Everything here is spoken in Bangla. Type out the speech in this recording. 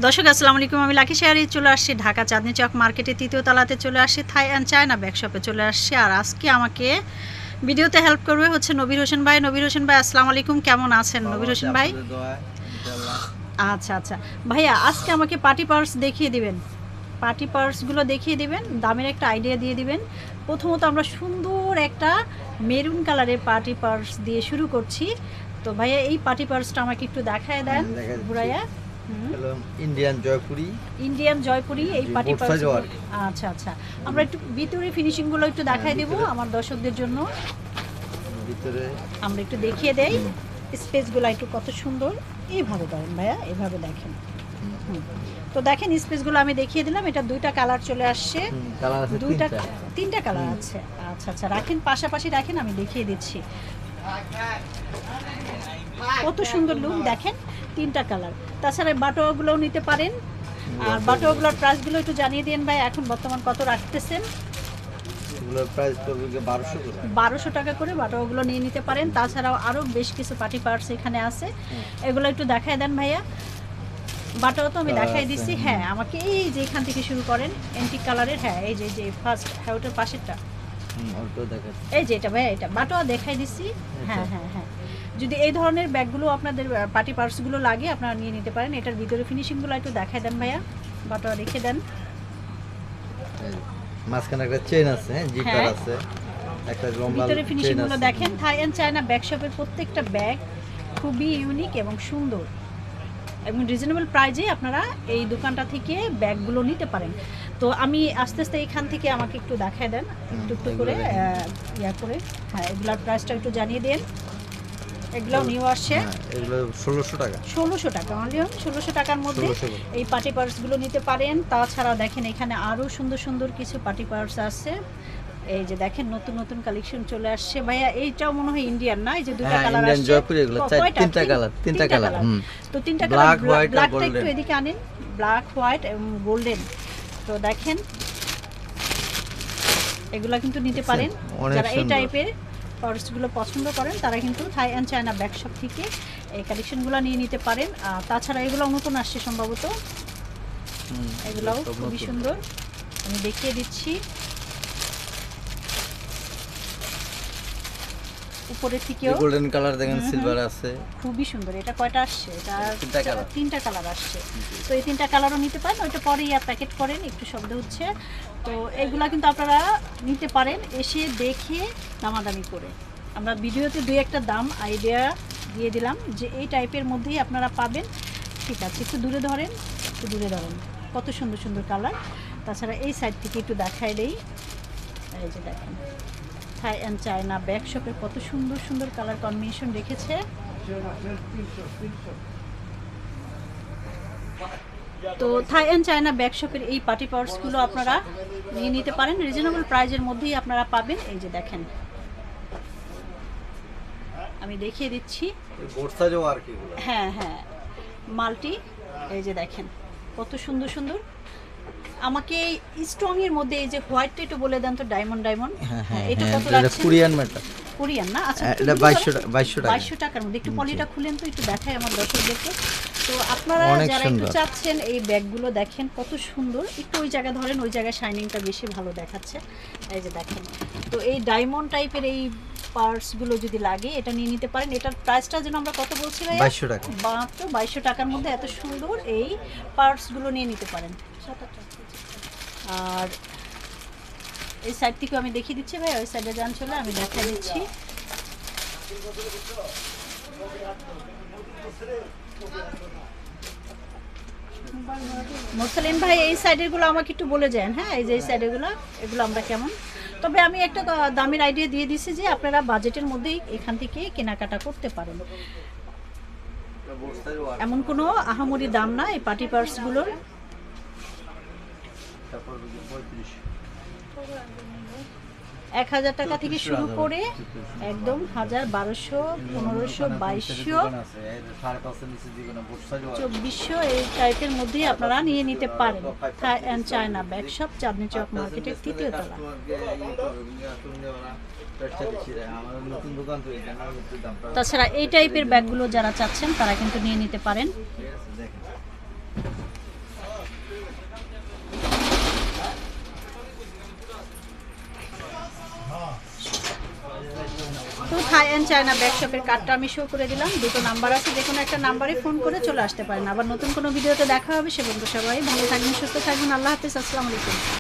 দর্শক আসসালামু আলাইকুম, আমি লাকি শেয়ারি চলে আসছি ঢাকা চাঁদনী চক মার্কেটে তৃতীয় তলাতে চলে আসছি থাই অ্যান্ড চায়না ব্যাগ শপে চলে আসছি। আর আজকে আমাকে ভিডিওতে হেল্প করবে হচ্ছে নবীর হোসেন ভাই। নবীর হোসেন ভাই আসসালামু আলাইকুম, কেমন আছেন নবীর হোসেন ভাই? আচ্ছা আচ্ছা ভাইয়া, আজকে আমাকে পার্টি পার্স দেখিয়ে দিবেন, পার্টি পার্সগুলো দেখিয়ে দিবেন, দামের একটা আইডিয়া দিয়ে দিবেন। প্রথমত আমরা সুন্দর একটা মেরুন কালারের পার্টি পার্স দিয়ে শুরু করছি। তো ভাইয়া এই পার্টি পার্সটা আমাকে একটু দেখায় দেন ঘুরাইয়া। ইন্ডিয়ান জয়পুরি এই পার্টি পার্স। আচ্ছা আচ্ছা, আমরা একটু ভিতরে ফিনিশিংগুলো একটু দেখাই দেবো আমার দর্শকদের জন্য। ভিতরে আমরা একটু দেখিয়ে দেই স্পেসগুলো একটু কত সুন্দর। এইভাবে ধরেন ভাইয়া, এইভাবে দেখেন। তো দেখেন স্পেসগুলো আমি দেখিয়ে দিলাম। এটা দুইটা কালার চলে আসছে, দুইটা তিনটা কালার আছে। আচ্ছা আচ্ছা, রাখেন পাশাপাশি রাখেন, আমি দেখিয়ে দিচ্ছি কত সুন্দর লুক। দেখেন তিনটা কালার। তাছাড়া বাটোয়াগুলোও নিতে পারেন। আর বাটোয়াগুলোর প্রাইসগুলো একটু জানিয়ে দিন ভাই, এখন বর্তমান কত রাখতেছেন? এগুলোর প্রাইস পড়বে 1200 টাকা করে বাটোয়াগুলো নিয়ে নিতে পারেন। তাছাড়াও আরও বেশ কিছু পার্টি পার্স এখানে আছে, এগুলো একটু দেখায় দেন ভাইয়া। বাটাও তো আমি দেখাই দিচ্ছি। হ্যাঁ, আমাকে এই যে এখান থেকে শুরু করেন, অ্যান্টিক কালারের। হ্যাঁ, এই যে ফার্স্ট হ্যাঁ ওটার পাশেরটা, এই যে এটা ভাইয়া, এটা বাটাও দেখাই দিচ্ছি। হ্যাঁ হ্যাঁ হ্যাঁ, যদি এই ধরনের ব্যাগগুলো আপনাদের পার্টি পার্সগুলো লাগে আপনারা নিয়ে নিতে পারেন। এটার ভিতরে ফিনিশিংগুলো একটু দেখাই দেন ভাইয়া, বাটাও রেখে দেন। মাঝখানে একটা চেইন আছে, হ্যাঁ জিপার আছে, একটা লম্বা ভিতরে ফিনিশিংগুলো দেখেন। থাই অ্যান্ড চায়না ব্যাগ শপের প্রত্যেকটা ব্যাগ খুবই ইউনিক এবং সুন্দর এবং রিজনেবল প্রাইজে আপনারা এই দোকানটা থেকে ব্যাগগুলো নিতে পারেন। তো আমি আস্তে আস্তে এখান থেকে আমাকে একটু দেখায় দেন, একটু একটু করে ইয়া করে। হ্যাঁ, এগুলোর প্রাইসটা একটু জানিয়ে দেন। এগুলো নিউ আসছে, এগুলো 1600 টাকা। 1600 টাকা, অনলি 1600 টাকার মধ্যে এই পার্টি পার্সগুলো নিতে পারেন। তাছাড়া দেখেন এখানে আরও সুন্দর সুন্দর কিছু পার্টি পার্স আছে। এই যে দেখেন নতুন নতুন কালেকশন চলে আসছে ভাইয়া। এইটাও মনে হয় ইন্ডিয়ান না? এই যে দুটো কালার আছে, ইন্ডিয়ান জয়পুরি, এগুলো তিনটা কালার। তো তিনটা কালার, ব্ল্যাকটা একটু এদিকে আনেন, ব্ল্যাক হোয়াইট এবং গোল্ডেন। তো দেখেন এগুলা কিন্তু নিতে পারেন। যারা এই টাইপের পার্সগুলো পছন্দ করেন তারা কিন্তু থাই অ্যান্ড চায়না ব্যাগ শপ থেকে এই কালেকশনগুলো নিয়ে নিতে পারেন। আর তাছাড়া এগুলো নতুন আসছে সম্ভবত, এগুলাও খুবই সুন্দর, আমি দেখিয়ে দিচ্ছি। উপরের থেকেও গোল্ডেন কালার দেখেন, সিলভার আছে, খুবই সুন্দর। এটা কয়টা আসছে? এটা তিনটা কালার আসছে। তো এই তিনটা কালারও নিতে পারেন। ওইটা পরে আর প্যাকেট করেন, একটু শব্দ হচ্ছে। তো এগুলা কিন্তু আপনারা নিতে পারেন এসে দেখে দামাদামি করে। আমরা ভিডিওতে দুই একটা দাম আইডিয়া দিয়ে দিলাম যে এই টাইপের মধ্যেই আপনারা পাবেন। ঠিক আছে, একটু দূরে ধরেন, একটু দূরে ধরেন, কত সুন্দর সুন্দর কালার। তাছাড়া এই সাইড থেকে একটু দেখাই দেই। এই যে দেখেন থাই অ্যান্ড চায়না ব্যাগ শপের কত সুন্দর সুন্দর কালার কম্বিনেশন রেখেছে। তো থাই অ্যান্ড চায়না ব্যাগ শপের এই পার্টি পার্সগুলো আপনারা নিয়ে নিতে পারেন, রিজনেবল প্রাইজের মধ্যেই আপনারা পাবেন। এই যে দেখেন আমি দেখিয়ে দিচ্ছি। হ্যাঁ হ্যাঁ, মাল্টি। এই যে দেখেন কত সুন্দর সুন্দর। আমাকে স্ট্রং এর মধ্যে এই যে হোয়াইটটা একটু বলে দেন তো, ডায়মন্ড ডায়মন্ড। হ্যাঁ, এটা কত লাগছে? কোরিয়ান মেটাল, কোরিয়ান না? আচ্ছা, এটা 2200 টাকার মধ্যে। একটু পলিটা খুলেন তো, একটু দেখাই আমার দর্শকদেরকে। তো আপনারা যারা একটু চাচ্ছেন এই ব্যাগগুলো দেখেন কত সুন্দর। একটু ওই জায়গায় ধরেন, ওই জায়গায় শাইনিংটা বেশি ভালো দেখাচ্ছে। এই যে দেখেন, তো এই ডায়মন্ড টাইপের এই পার্সগুলো যদি লাগে এটা নিয়ে নিতে পারেন। এটার প্রাইসটা যেন আমরা কত বলছি ভাই? 2200 টাকা। মাত্র 2200 টাকার মধ্যে এত সুন্দর এই পার্সগুলো নিয়ে নিতে পারেন। আর এই সাইড থেকে আমি দেখিয়ে দিচ্ছি ভাই, ওই সাইডে যান চলে, আমি দেখাই দিচ্ছি। মোরসালিন ভাই এই সাইডের গুলো আমাকে একটু বলে যান। হ্যাঁ, এই যে এই সাইডের গুলো, এগুলো আমরা কেমন? তবে আমি একটা দামের আইডিয়া দিয়ে দিচ্ছি যে আপনারা বাজেটের মধ্যেই এখান থেকে কেনাকাটা করতে পারেন। এমন কোনো আহামরি দাম না এই পার্টি পার্সগুলোর। 1000 টাকা থেকে শুরু করে একদম 1000, 1200, 1500, 2200, 2400 এই টাইপের মধ্যেই আপনারা নিয়ে নিতে পারেন। থাই অ্যান্ড চায়না ব্যাগ শপ, চাঁদনী চক মার্কেটের তৃতীয় তলা। তাছাড়া এই টাইপের ব্যাগগুলো যারা চাচ্ছেন তারা কিন্তু নিয়ে নিতে পারেন। তো থাই অ্যান্ড চায়না ব্যাগ শপের কার্ডটা আমি শো করে দিলাম, দুটো নাম্বার আছে, যে কোনো একটা নাম্বারে ফোন করে চলে আসতে পারেন। আবার নতুন কোনো ভিডিওতে দেখা হবে, সে পর্যন্ত সবাই ভালো থাকবেন, সুস্থ থাকবেন, আল্লাহ হাফিজ, আসসালামু আলাইকুম।